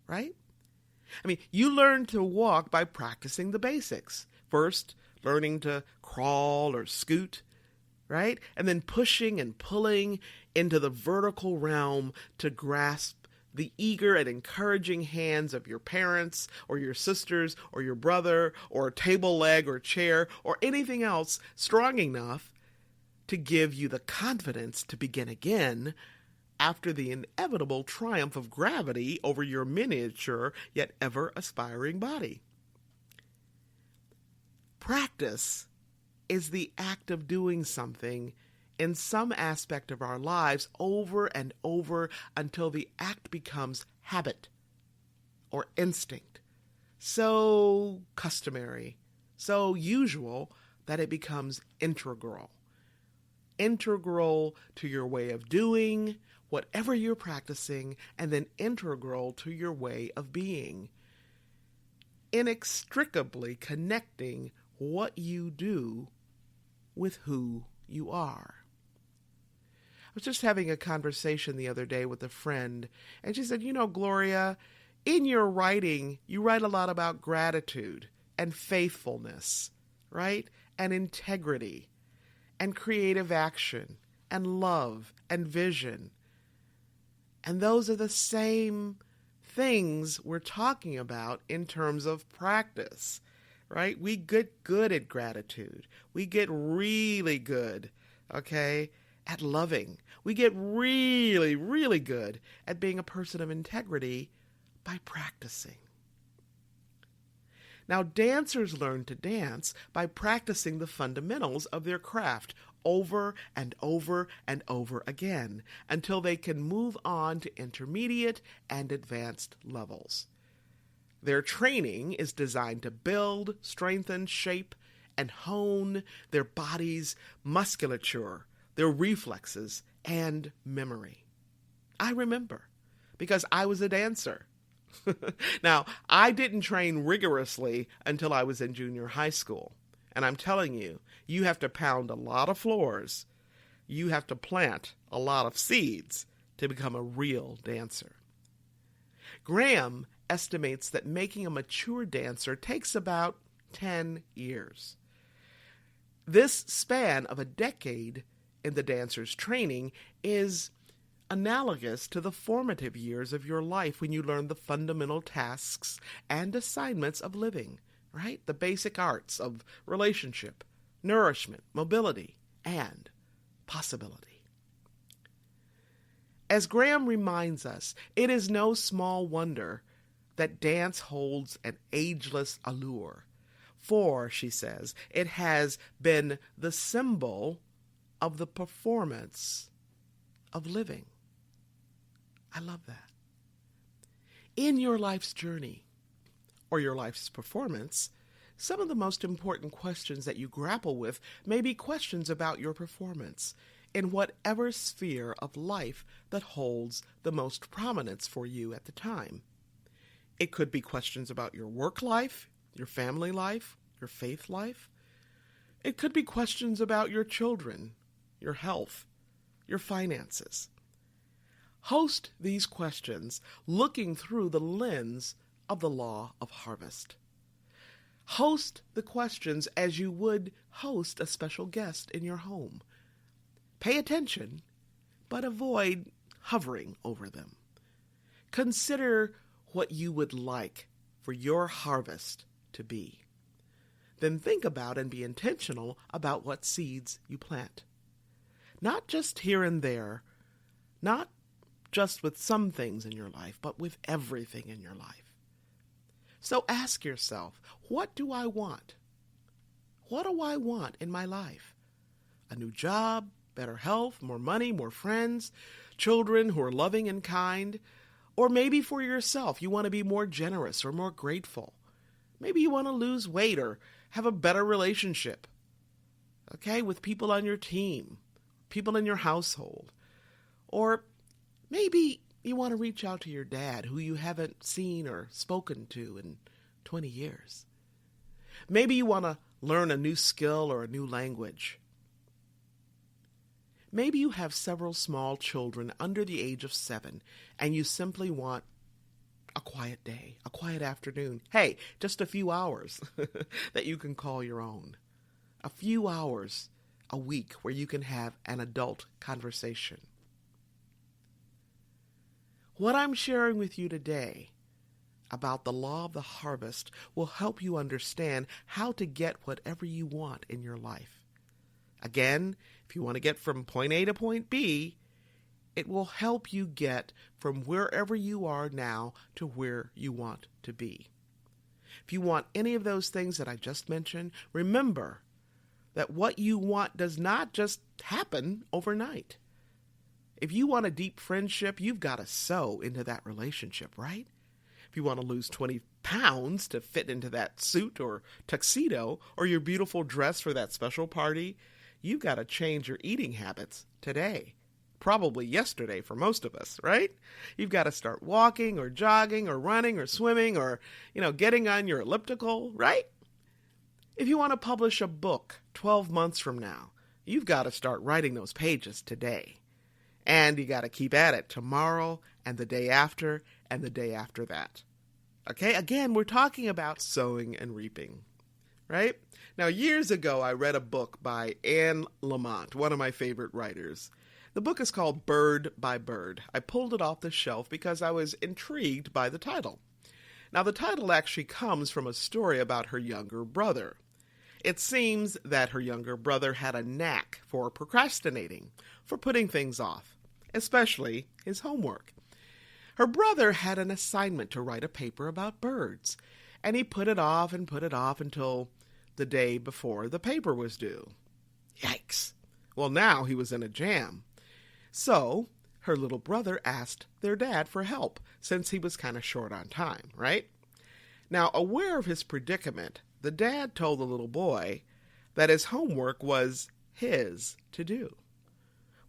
right? I mean, you learn to walk by practicing the basics. First, learning to crawl or scoot, right? And then pushing and pulling into the vertical realm to grasp the eager and encouraging hands of your parents or your sisters or your brother or a table leg or chair or anything else strong enough to give you the confidence to begin again after the inevitable triumph of gravity over your miniature yet ever aspiring body. Practice is the act of doing something in some aspect of our lives over and over until the act becomes habit or instinct, so customary, so usual that it becomes integral. Integral to your way of doing whatever you're practicing, and then integral to your way of being. Inextricably connecting what you do with who you are. I was just having a conversation the other day with a friend, and she said, Gloria, in your writing, you write a lot about gratitude and faithfulness, right? And integrity and creative action and love and vision. And those are the same things we're talking about in terms of practice, right? We get good at gratitude. We get really good, okay, at loving. We get really, really good at being a person of integrity by practicing. Now, dancers learn to dance by practicing the fundamentals of their craft over and over and over again until they can move on to intermediate and advanced levels. Their training is designed to build, strengthen, shape, and hone their body's musculature, their reflexes, and memory. I remember, because I was a dancer. Now, I didn't train rigorously until I was in junior high school. And I'm telling you, you have to pound a lot of floors. You have to plant a lot of seeds to become a real dancer. Graham estimates that making a mature dancer takes about 10 years. This span of a decade in the dancer's training is analogous to the formative years of your life when you learn the fundamental tasks and assignments of living, right? The basic arts of relationship, nourishment, mobility, and possibility. As Graham reminds us, it is no small wonder that dance holds an ageless allure, for, she says, it has been the symbol of the performance of living. I love that. In your life's journey, or your life's performance, some of the most important questions that you grapple with may be questions about your performance in whatever sphere of life that holds the most prominence for you at the time. It could be questions about your work life, your family life, your faith life. It could be questions about your children, your health, your finances. Host these questions looking through the lens of the law of harvest. Host the questions as you would host a special guest in your home. Pay attention, but avoid hovering over them. Consider what you would like for your harvest to be. Then think about and be intentional about what seeds you plant. Not just here and there, not just with some things in your life, but with everything in your life. So ask yourself, what do I want? What do I want in my life? A new job, better health, more money, more friends, children who are loving and kind, or maybe for yourself, you want to be more generous or more grateful. Maybe you want to lose weight or have a better relationship, okay, with people on your team, people in your household. Or maybe you want to reach out to your dad who you haven't seen or spoken to in 20 years. Maybe you want to learn a new skill or a new language. Maybe you have several small children under the age of 7 and you simply want a quiet day, a quiet afternoon. Hey, just a few hours that you can call your own. A few hours a week where you can have an adult conversation. What I'm sharing with you today about the law of the harvest will help you understand how to get whatever you want in your life. Again, if you want to get from point A to point B, it will help you get from wherever you are now to where you want to be. If you want any of those things that I just mentioned, remember that what you want does not just happen overnight. If you want a deep friendship, you've got to sow into that relationship, right? If you want to lose 20 pounds to fit into that suit or tuxedo or your beautiful dress for that special party, you've got to change your eating habits today. Probably yesterday for most of us, right? You've got to start walking or jogging or running or swimming or, getting on your elliptical, right? If you want to publish a book 12 months from now, you've got to start writing those pages today. And you got to keep at it tomorrow and the day after and the day after that. Okay, again, we're talking about sowing and reaping, right? Now, years ago, I read a book by Anne Lamott, one of my favorite writers. The book is called Bird by Bird. I pulled it off the shelf because I was intrigued by the title. Now, the title actually comes from a story about her younger brother. It seems that her younger brother had a knack for procrastinating, for putting things off, especially his homework. Her brother had an assignment to write a paper about birds, and he put it off until the day before the paper was due. Yikes! Well, now he was in a jam. So, her little brother asked their dad for help, since he was kind of short on time, right? Now, aware of his predicament, the dad told the little boy that his homework was his to do.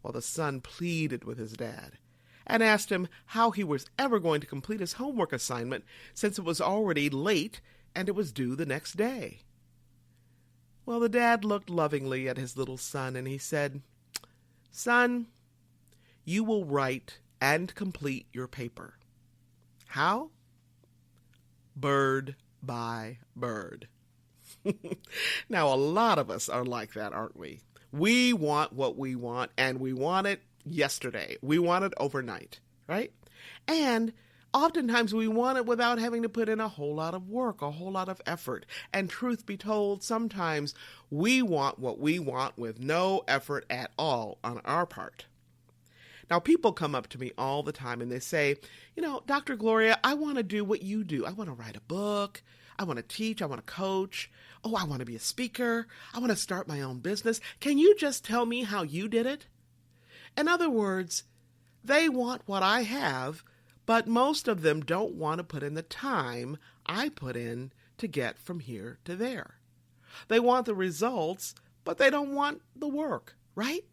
Well, the son pleaded with his dad and asked him how he was ever going to complete his homework assignment since it was already late and it was due the next day. Well, the dad looked lovingly at his little son and he said, "Son, you will write and complete your paper. How? Bird by bird." Now, a lot of us are like that, aren't we? We want what we want, and we want it yesterday. We want it overnight, right? And oftentimes we want it without having to put in a whole lot of work, a whole lot of effort. And truth be told, sometimes we want what we want with no effort at all on our part. Now, people come up to me all the time and they say, Dr. Gloria, I want to do what you do. I want to write a book. I want to teach. I want to coach. Oh, I want to be a speaker. I want to start my own business. Can you just tell me how you did it? In other words, they want what I have, but most of them don't want to put in the time I put in to get from here to there. They want the results, but they don't want the work, right?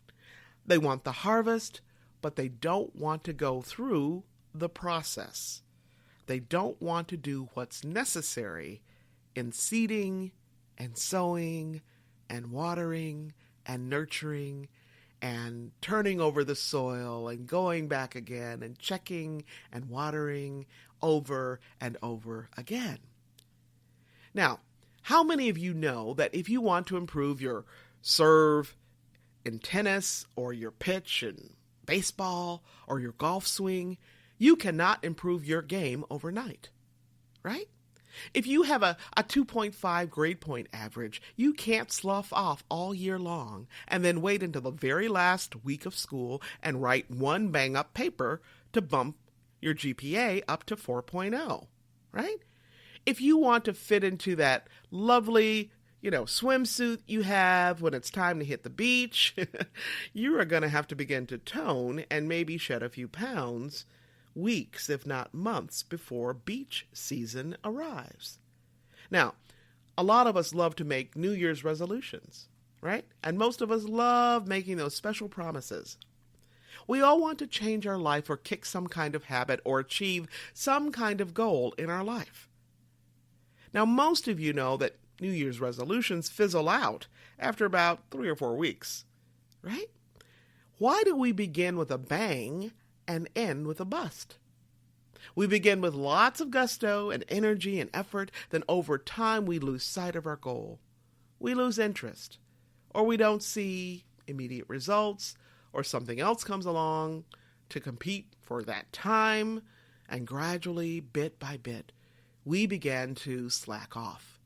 They want the harvest, but they don't want to go through the process. They don't want to do what's necessary in seeding and sowing and watering and nurturing and turning over the soil and going back again and checking and watering over and over again. Now, how many of you know that if you want to improve your serve in tennis or your pitch in baseball or your golf swing, you cannot improve your game overnight, right? If you have a 2.5 grade point average, you can't slough off all year long and then wait until the very last week of school and write one bang-up paper to bump your GPA up to 4.0, right? If you want to fit into that lovely, swimsuit you have when it's time to hit the beach, you are going to have to begin to tone and maybe shed a few pounds weeks, if not months, before beach season arrives. Now, a lot of us love to make New Year's resolutions, right? And most of us love making those special promises. We all want to change our life or kick some kind of habit or achieve some kind of goal in our life. Now, most of you know that New Year's resolutions fizzle out after about 3 or 4 weeks, right? Why do we begin with a bang and end with a bust? We begin with lots of gusto and energy and effort, then over time we lose sight of our goal. We lose interest, or we don't see immediate results, or something else comes along to compete for that time, and gradually, bit by bit, we begin to slack off.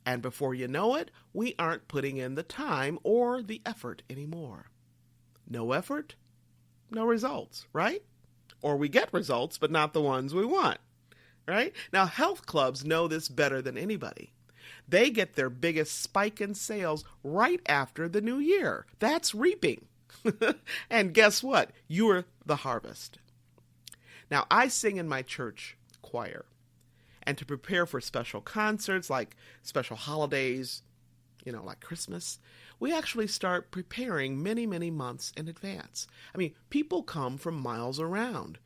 And before you know it, we aren't putting in the time or the effort anymore. No effort, no results, right? Or we get results, but not the ones we want, right? Now, health clubs know this better than anybody. They get their biggest spike in sales right after the new year. That's reaping. And guess what? You're the harvest. Now, I sing in my church choir. And to prepare for special concerts like special holidays, like Christmas, we actually start preparing many, many months in advance. I mean, people come from miles around.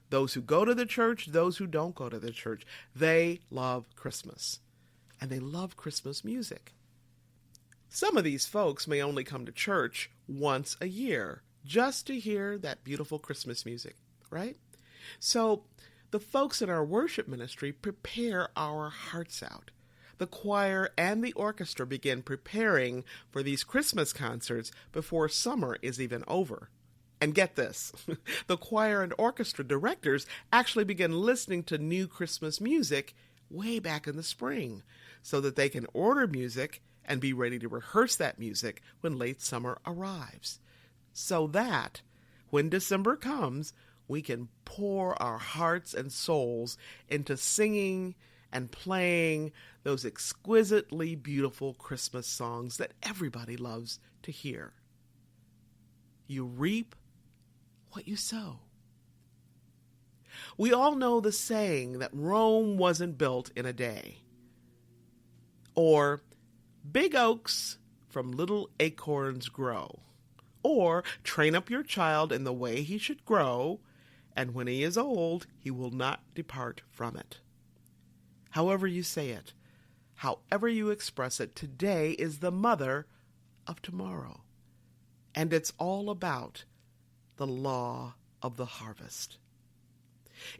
Those who go to the church, those who don't go to the church, they love Christmas. And they love Christmas music. Some of these folks may only come to church once a year just to hear that beautiful Christmas music, right? So the folks in our worship ministry prepare our hearts out. The choir and the orchestra begin preparing for these Christmas concerts before summer is even over. And get this, the choir and orchestra directors actually begin listening to new Christmas music way back in the spring so that they can order music and be ready to rehearse that music when late summer arrives. So that when December comes, we can pour our hearts and souls into singing and playing those exquisitely beautiful Christmas songs that everybody loves to hear. You reap what you sow. We all know the saying that Rome wasn't built in a day. Or, big oaks from little acorns grow. Or, train up your child in the way he should grow, and when he is old, he will not depart from it. However you say it, however you express it, today is the mother of tomorrow. And it's all about the law of the harvest.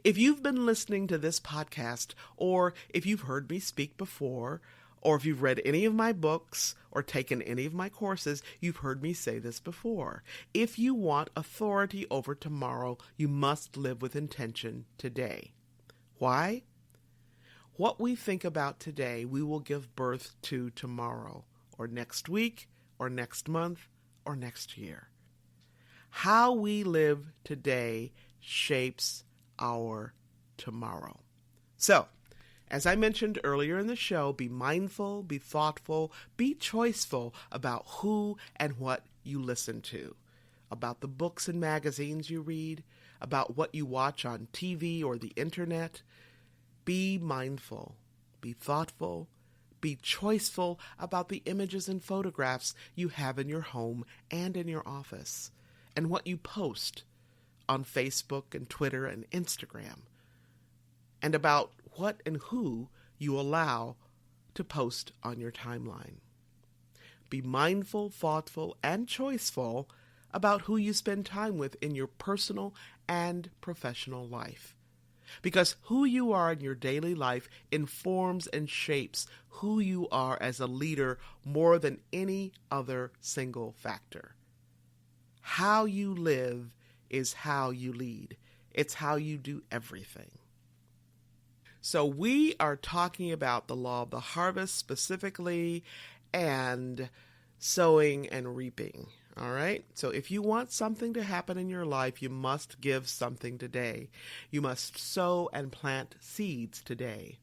If you've been listening to this podcast, or if you've heard me speak before, or if you've read any of my books or taken any of my courses, you've heard me say this before. If you want authority over tomorrow, you must live with intention today. Why? What we think about today, we will give birth to tomorrow, or next week, or next month, or next year. How we live today shapes our tomorrow. So, as I mentioned earlier in the show, be mindful, be thoughtful, be choiceful about who and what you listen to, about the books and magazines you read, about what you watch on TV or the internet. Be mindful, be thoughtful, be choiceful about the images and photographs you have in your home and in your office, and what you post on Facebook and Twitter and Instagram, and about what and who you allow to post on your timeline. Be mindful, thoughtful, and choiceful about who you spend time with in your personal and professional life. Because who you are in your daily life informs and shapes who you are as a leader more than any other single factor. How you live is how you lead. It's how you do everything. So we are talking about the law of the harvest specifically, and sowing and reaping. All right? So if you want something to happen in your life, you must give something today. You must sow and plant seeds today.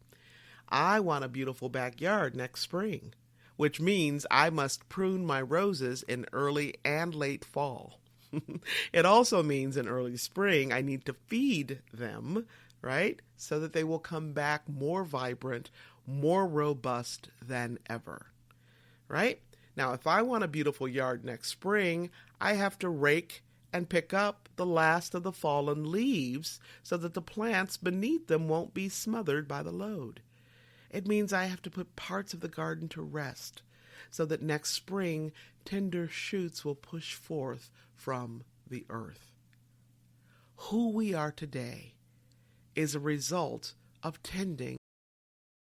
I want a beautiful backyard next spring, which means I must prune my roses in early and late fall. It also means in early spring I need to feed them, right? So that they will come back more vibrant, more robust than ever, right? Now, if I want a beautiful yard next spring, I have to rake and pick up the last of the fallen leaves so that the plants beneath them won't be smothered by the load. It means I have to put parts of the garden to rest so that next spring tender shoots will push forth from the earth. Who we are today is a result of tending